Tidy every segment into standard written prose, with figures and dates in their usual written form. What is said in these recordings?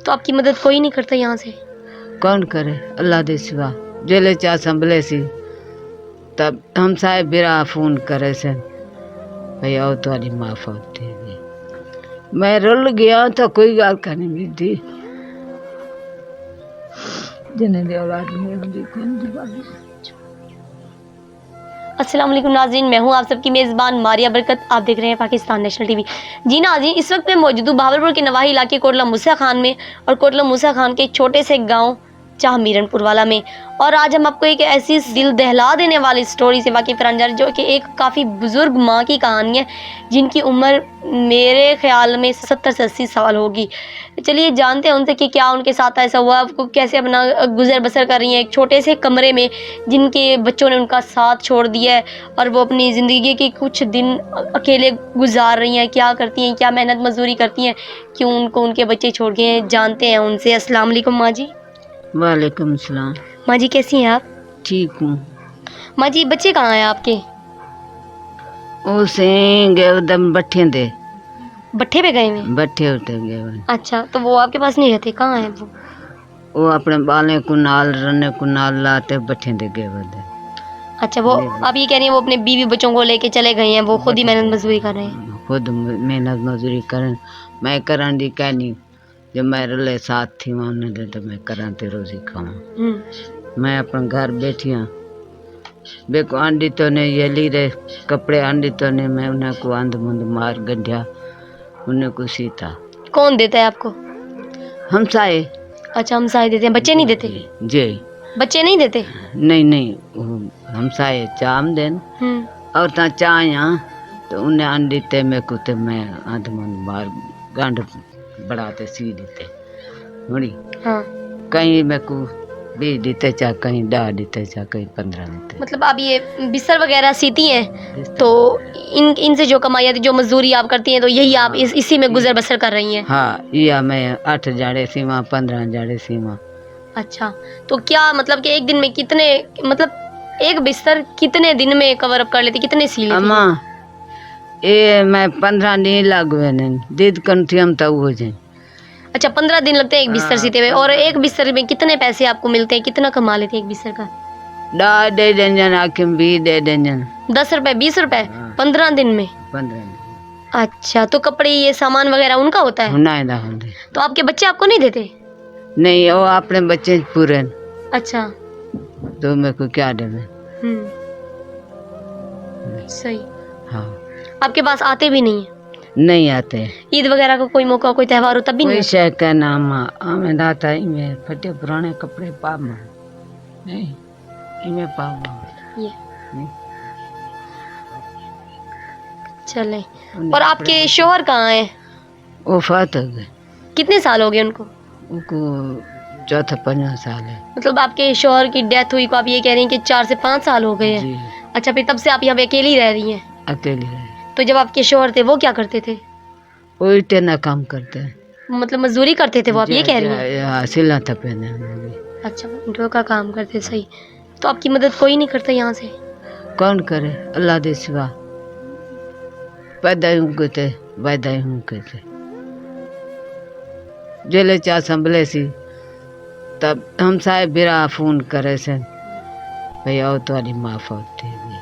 تو آپ کی مدد کوئی نہیں کرتا یہاں سے؟ کون کرے اللہ دے سوا جلے چا سنبھلے سی تب ہم سائے برا فون کرے سن بھئی آؤ تاری معاف ہوتی ہے میں رل گیا تو کوئی گال کرنے بھی تھی جنہیں دے اولاد میں ہوندی کون دی باقی. السلام علیکم ناظرین، میں ہوں آپ سب کی میزبان ماریہ برکت، آپ دیکھ رہے ہیں پاکستان نیشنل ٹی وی. جی ناظرین، اس وقت میں موجود ہوں بہاولپور کے نواحی علاقے کوٹلہ موسیٰ خان میں، اور کوٹلہ موسیٰ خان کے چھوٹے سے گاؤں چاہ میرن پور والا میں. اور آج ہم آپ کو ایک ایسی دل دہلا دینے والی سٹوری سے واقف کرانے جا رہے ہیں جو کہ ایک کافی بزرگ ماں کی کہانی ہے جن کی عمر میرے خیال میں 70 سے 80 سال ہوگی. چلیے جانتے ہیں ان سے کہ کیا ان کے ساتھ ایسا ہوا، وہ کیسے اپنا گزر بسر کر رہی ہیں ایک چھوٹے سے کمرے میں جن کے بچوں نے ان کا ساتھ چھوڑ دیا ہے، اور وہ اپنی زندگی کے کچھ دن اکیلے گزار رہی ہیں. کیا کرتی ہیں، کیا محنت مزدوری کرتی ہیں، کیوں ان کو ان کے بچے چھوڑ گئے ہیں، جانتے ہیں ان سے. السلام علیکم ماں جی. وعلیکم السلام. ماں جی کیسی ہیں آپ؟ ٹھیک ہوں. ماں جی بچے کہاں ہیں آپ کے؟ اسے گئے ادم بٹھے دے بٹھے پہ گئے ہیں؟ بٹھے اٹھے گئے. اچھا، تو وہ آپ کے پاس نہیں رہتے، کہاں ہیں وہ اپنے بالے کو نال رنے کو نال لاتے بٹھے دے گئے ودے. اچھا، وہ آپ یہ کہہ رہی ہیں وہ اپنے بیوی بچوں کو لے کے چلے گئے ہیں، وہ خود ہی محنت مزدوری کر رہے ہیں؟ خود محنت مزدوری کریں میں کرن دی کہنی جو میں رلے ساتھ تھی وہاں نے تو میں کرن تے روزی کھاؤں. میں اپنے گھر بیٹھی ہوں بے کو آنڈی تو نے یہ لی رہے کپڑے آنڈی تو نے میں انہیں کو اندھ مند مار گڈھیا انہیں کو سیتا. کون دیتا ہے آپ کو؟ ہم سائے. اچھا ہم سائے دیتے ہیں، بچے نہیں دیتے؟ جی بچے نہیں دیتے؟ نہیں ہم سائے چام دین اور تا چایا تو انہیں انڈی تے میں کو تے میں آدھ من بار گانڈ بڑھاتے سی دیتے بڑی. ہاں کہیں میں کو 20 دیتے چاہ کہیں 10 دیتے چاہ کہیں 15 دیتے. مطلب آپ یہ بستر وغیرہ سیتی ہیں تو ان سے جو کمائی آتی جو مزدوری آپ کرتی ہیں تو یہی آپ اسی میں گزر بسر کر رہی ہیں؟ ہاں یہ میں 8 جاڑے سیواں 15 جاڑے سیواں. اچھا، تو کیا مطلب کہ ایک دن میں کتنے، مطلب ایک بستر کتنے دن میں کور اپ کر لیتی، کتنے سی لیتی؟ اما اے میں 15 نہیں لگوے نہیں دید کنٹھی ہم تو ہو جائیں. اچھا 15 دن لگتے ہیں ایک بستر سیتے ہوئے، اور ایک بستر میں کتنے پیسے آپ کو ملتے ہیں، کتنا کما لیتے ہیں ایک بستر کا؟ 10 دے دیں جن آکھیں 20 دے دیں جن. 10 روپے 20 روپے 15 دن میں؟ 15 دن. اچھا، تو کپڑے یہ سامان وغیرہ ان کا ہوتا ہے؟ تو آپ کے بچے آپ کو نہیں دیتے؟ نہیں وہ اپنے بچے پورے. اچھا تو میں کو کیا دے میں. صحیح. ہاں آپ کے پاس آتے بھی نہیں ہیں؟ نہیں آتے. عید وغیرہ کا کوئی موقع کوئی تہوار ہو تب بھی نہیں کوئی آتے؟ شے کا نام ہمیں داتا ہی میں پھٹے پرانے کپڑے پا میں نہیں میں پا یہ چلیں. اور آپ کے شوہر کہاں ہیں؟ وفات ہو گئے. کتنے سال ہو گئے ان کو؟ ان کو 4-5 سال ہے. مطلب آپ کے شوہر کی ڈیتھ ہوئی کو آپ یہ کہہ رہی ہیں کہ 4 سے 5 سال ہو گئے ہیں؟ جی اچھا، پھر تب سے آپ یہاں پہ اکیلی رہ رہی ہیں؟ اکیلی رہے. تو جب آپ کے شوہر تھے وہ کیا کرتے تھے؟ وہ اتنا کام کرتے ہیں. مطلب مزدوری کرتے تھے وہ، آپ یہ کہہ رہی ہیں؟ حاصل نہ تھا پہنے. اچھا انٹوں کا کام کرتے. صحیح. تو آپ کی مدد کوئی نہیں کرتا یہاں سے؟ کون کرے اللہ دے سوا پیدا ہوں کے تھے ویدا ہوں کے تھے جلے چا سنبھلے سی تب ہم سائے برا فون کرے سے بھئی آؤ تاری معاف ہوتی ہے.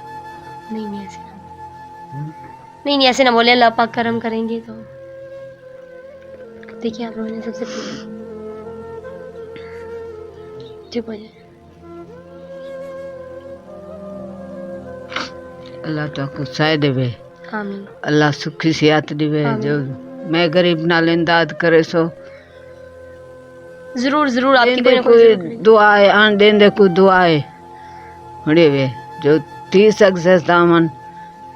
نہیں ایسے نہیں ایسے نہ بولے، اللہ پاک کرم کریں گے تو. دیکھیے آپ لوگوں نے سب سے پہلے چپ ہو جائے. اللہ تو کو سائے دے وے. آمین. اللہ سکھی صحت دیوے. جو میں غریب نال امداد کرے سو ضرور ضرور آپ کی دے کوئی دعا ہے آن دے کو دعا ہے بڑے وے جو 30 سکسیس دامن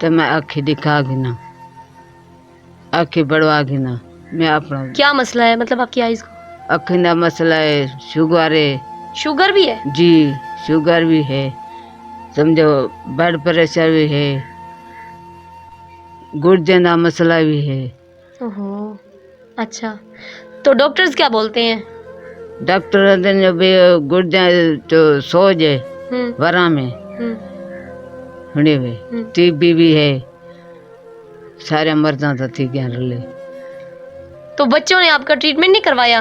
تو میں آنکھی دکھا گنا آنکھی بڑھوا گنا. میں اپنا کیا مسئلہ ہے مطلب آپ کی آئیز کو؟ آنکھی کا مسئلہ ہے، شوگر ہے. شوگر بھی ہے؟ جی شوگر بھی ہے، سمجھو بلڈ پریشر بھی ہے، گردے کا مسئلہ بھی ہے. اوہو اچھا، تو ڈاکٹرز کیا بولتے ہیں؟ ڈاکٹر جو بھی گردے جو سوج ہے ورا میں ہڑے ہوئے ٹی بی بھی ہے، سارے مرضاں تو تھی گیا رلے. تو بچوں نے آپ کا ٹریٹمنٹ نہیں کروایا؟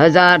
1000